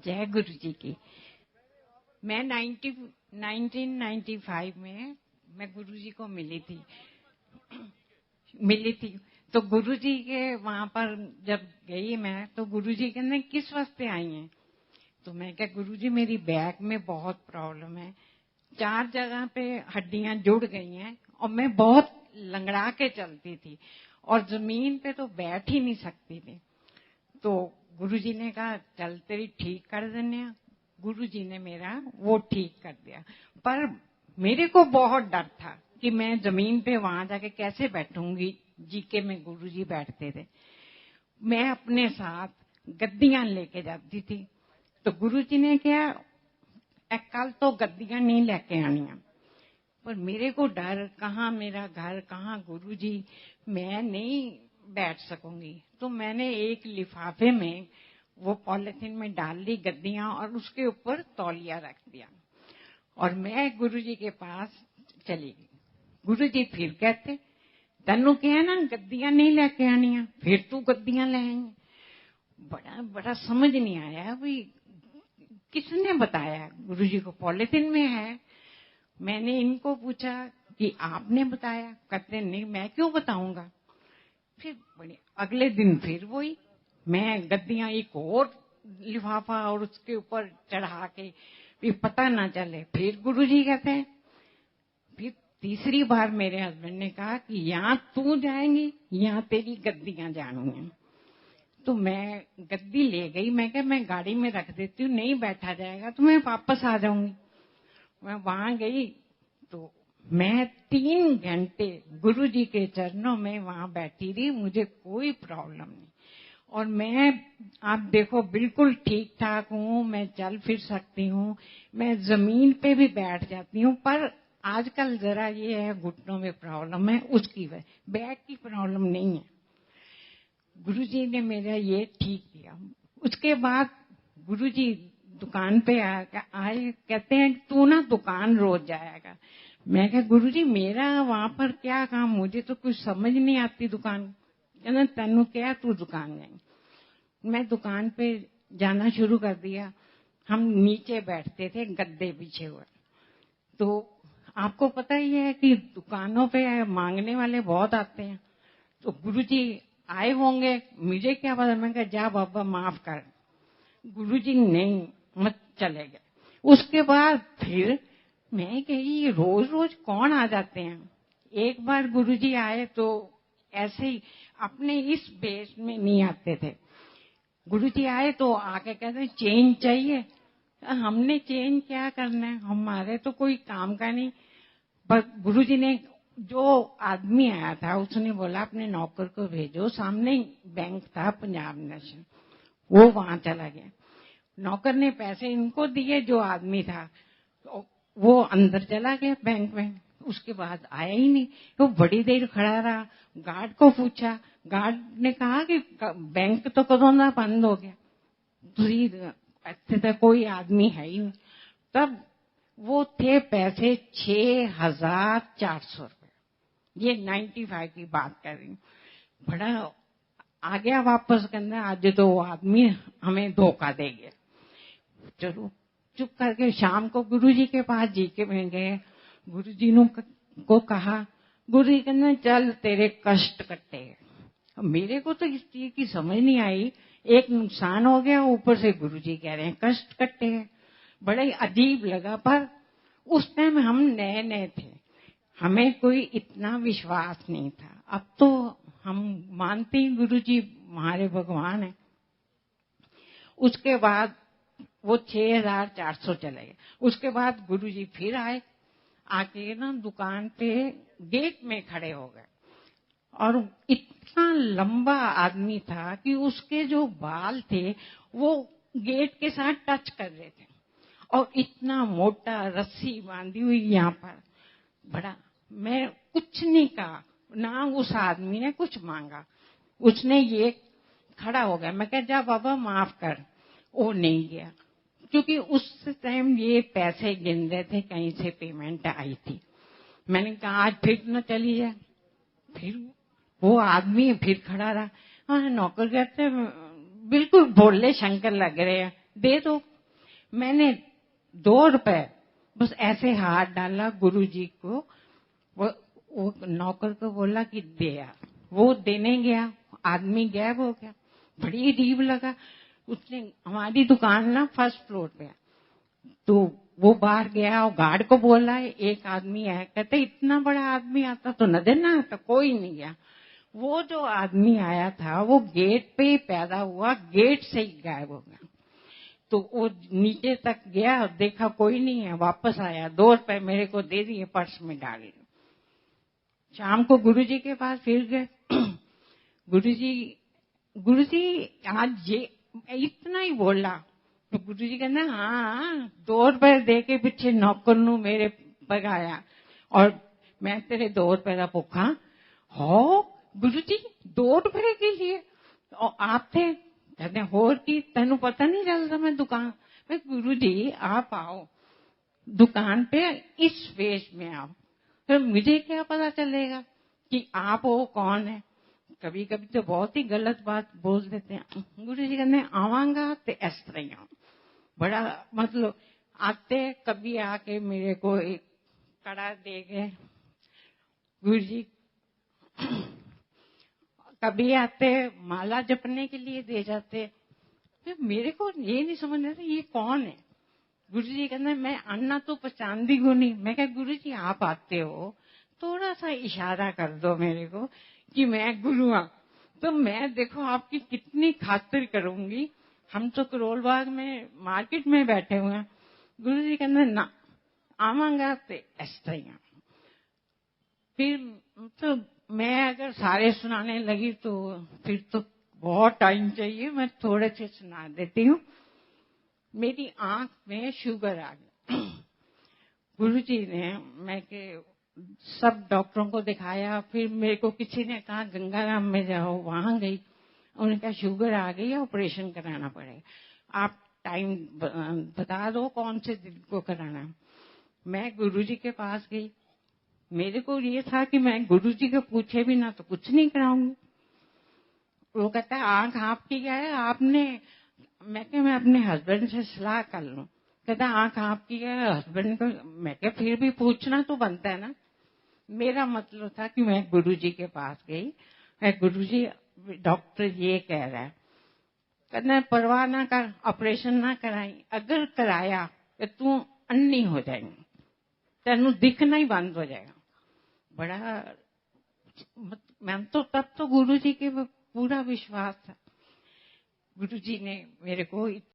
जय गुरु जी की। मैं 1995 में मैं गुरु जी को मिली थी। तो गुरु जी के वहां पर जब गई मैं, तो गुरु जी कहने किस वास्ते आई हैं? तो मैं कहा गुरु जी मेरी बैक में बहुत प्रॉब्लम है, 4 जगह पे हड्डियां जुड़ गई हैं और मैं बहुत लंगड़ा के चलती थी और जमीन पे तो बैठ ही नहीं सकती थी। तो गुरुजी ने कहा चल तेरी ठीक कर देने। गुरुजी ने मेरा वो ठीक कर दिया, पर मेरे को बहुत डर था कि मैं जमीन पे वहां जाके कैसे बैठूंगी। जीके में गुरुजी बैठते थे, मैं अपने साथ गद्दियां लेके जाती थी। तो गुरुजी ने कहा कल तो गद्दियां नहीं लेके आनियां। पर मेरे को डर, कहाँ मेरा घर, कहाँ गुरुजी, मैं नहीं बैठ सकूंगी। तो मैंने एक लिफाफे में वो पॉलिथीन में डाल ली गद्दियां और उसके ऊपर तौलिया रख दिया और मैं गुरुजी के पास चली गई। गुरुजी फिर कहते तन्नू क्या ना गद्दियां नहीं लेके आनियां, फिर तू गद्दियां ले आएंगे। बड़ा समझ नहीं आया भाई किसने बताया। गुरुजी को पॉलिथीन में है। मैंने इनको पूछा कि आपने बताया? कहते नहीं मैं क्यों बताऊंगा। फिर अगले दिन फिर वही, मैं गद्दियां एक और लिफाफा और उसके ऊपर चढ़ा के फिर पता ना चले। फिर गुरुजी कहते हैं, फिर तीसरी बार मेरे हस्बैंड ने कहा कि यहाँ तू जाएंगी, यहाँ तेरी गद्दियां जानी। तो मैं गद्दी ले गई। मैं क्या मैं गाड़ी में रख देती हूँ, नहीं बैठा जाएगा तो मैं वापस आ जाऊंगी। मैं वहां गई तो मैं 3 घंटे गुरुजी के चरणों में वहां बैठी रही, मुझे कोई प्रॉब्लम नहीं। और मैं आप देखो बिल्कुल ठीक ठाक हूँ, मैं चल फिर सकती हूँ, मैं जमीन पे भी बैठ जाती हूँ। पर आजकल जरा ये है घुटनों में प्रॉब्लम है, उसकी वजह, बैक की प्रॉब्लम नहीं है। गुरुजी ने मेरा ये ठीक किया। उसके बाद गुरुजी दुकान पे आए, कहते हैं तू ना दुकान रोज जाएगा। मैं कहा गुरुजी मेरा वहां पर क्या काम, मुझे तो कुछ समझ नहीं आती दुकान। कहना तन्नू क्या तू दुकान जाएंगे। मैं दुकान पे जाना शुरू कर दिया। हम नीचे बैठते थे गद्दे बिछे हुए। तो आपको पता ही है कि दुकानों पे मांगने वाले बहुत आते हैं। तो गुरुजी आए होंगे, मुझे क्या पता। मैं कहा जा बाबा माफ कर। गुरुजी नहीं मत चले गए। उसके बाद फिर मैं कही रोज रोज कौन आ जाते हैं। एक बार गुरुजी आए तो ऐसे ही अपने इस बेस में नहीं आते थे। गुरुजी आए तो आके कहते चेंज चाहिए। हमने चेंज क्या करना है, हमारे तो कोई काम का नहीं। पर गुरुजी ने, जो आदमी आया था उसने बोला अपने नौकर को भेजो, सामने बैंक था पंजाब नेशनल, वो वहां चला गया। नौकर ने पैसे इनको दिए, जो आदमी था वो अंदर चला गया बैंक में। उसके बाद आया ही नहीं। तो बड़ी देर खड़ा रहा, गार्ड को पूछा, गार्ड ने कहा कि बैंक तो कदों ना बंद हो गया, तुझी तो कोई आदमी है ही नहीं। तब वो थे पैसे 6,400 रुपए। ये 95 की बात कर रही हूँ। बड़ा आ गया वापस, कहना आज तो वो आदमी हमें धोखा दे गया। चलो चुप करके शाम को गुरुजी के पास जी के में गए। गुरुजी को कहा, गुरुजी कहना चल तेरे कष्ट कटे। मेरे को तो इस चीज की समझ नहीं आई, एक नुकसान हो गया, ऊपर से गुरुजी कह रहे हैं कष्ट कटे हैं। बड़ा ही अजीब लगा। पर उस टाइम हम नए नए थे, हमें कोई इतना विश्वास नहीं था। अब तो हम मानते ही गुरुजी हमारे भगवान है। उसके बाद वो 6,400 चले गए। उसके बाद गुरुजी फिर आए, आके ना दुकान पे गेट में खड़े हो गए। और इतना लंबा आदमी था कि उसके जो बाल थे वो गेट के साथ टच कर रहे थे, और इतना मोटा रस्सी बांधी हुई यहाँ पर। बड़ा, मैं कुछ नहीं कहा ना, उस आदमी ने कुछ मांगा। उसने ये खड़ा हो गया। मैं कहा जा बाबा माफ कर। वो नहीं गया, क्योंकि उस टाइम ये पैसे गिन रहे थे, कहीं से पेमेंट आई थी। मैंने कहा आज फिर न चली जाए। फिर वो आदमी फिर खड़ा रहा। हाँ, नौकर कहते बिल्कुल भोले शंकर लग रहे हैं, दे दो मैंने 2 रुपए बस ऐसे हाथ डाला गुरुजी को, वो नौकर को बोला कि दे यार, वो देने गया, आदमी गायब हो गया। बड़ी अजीब लगा। उसने, हमारी दुकान ना फर्स्ट फ्लोर पे है, तो वो बाहर गया और गार्ड को बोला, एक आदमी आया, कहते इतना बड़ा आदमी आता तो नजर ना आता, कोई नहीं गया। वो जो आदमी आया था वो गेट पे ही पैदा हुआ, गेट से ही गायब हो गया। तो वो नीचे तक गया और देखा कोई नहीं है, वापस आया, 2 रुपए मेरे को दे दिए, पर्स में डाल दिए। शाम को गुरुजी के पास फिर गए। गुरुजी आज ये इतना ही बोला तो गुरुजी कहना, हाँ 2 रुपए दे के पीछे नौकर नू मेरे पगाया और मैं तेरे 2 रुपए का भुखा हो। गुरुजी 2 रुपए के लिए और आप थे, कहते होर की तेनू पता नहीं चलता मैं दुकान में। गुरुजी आप आओ दुकान पे, इस वेश में आओ, फिर मुझे क्या पता चलेगा कि आप वो कौन है। कभी कभी तो बहुत ही गलत बात बोल देते हैं। गुरुजी कहते आवांगा तो इस तरह ही आऊं। बड़ा मतलब आते कभी आके मेरे को एक कड़ा दे गए गुरुजी, कभी आते माला जपने के लिए दे जाते। तो मेरे को ये नहीं समझ आता ये कौन है। गुरुजी कहते मैं अन्ना तो पहचानती को नहीं। मैं कहा गुरुजी आप आते हो, थोड़ा सा इशारा कर दो मेरे को कि मैं गुरु हूं, तो मैं देखो आपकी कितनी खातिर करूंगी। हम तो करोल बाग में मार्केट में बैठे हुए हैं। गुरुजी कहते ना आवांगा तो इस तरह। फिर तो मैं अगर सारे सुनाने लगी तो फिर तो बहुत टाइम चाहिए, मैं थोड़े से सुना देती हूँ। मेरी आंख में शुगर आ गया। गुरुजी ने, मैं के सब डॉक्टरों को दिखाया, फिर मेरे को किसी ने कहा गंगाराम में जाओ, वहां गई। उन्होंने कहा शुगर आ गई, ऑपरेशन कराना पड़ेगा, आप टाइम बता दो कौन से दिन को कराना है। मैं गुरुजी के पास गई। मेरे को ये था कि मैं गुरुजी को पूछे भी ना तो कुछ नहीं कराऊंगी। वो कहता है आंख आपकी क्या है आपने। मैं क्या मैं अपने हस्बैंड से सलाह कर लूं। कहता आंख आपकी है हस्बैंड को। मैं क्या फिर भी पूछना तो बनता है ना। मेरा मतलब था कि मैं गुरुजी के पास गई। गुरुजी डॉक्टर ये कह रहा है, कहना परवाह ना कर, ऑपरेशन ना कराई, अगर कराया तो तू अन्नी हो जाएगी, तेनू दिखना ही बंद हो जाएगा। बड़ा मैं तो तब तो गुरुजी के पूरा विश्वास था। गुरुजी ने मेरे को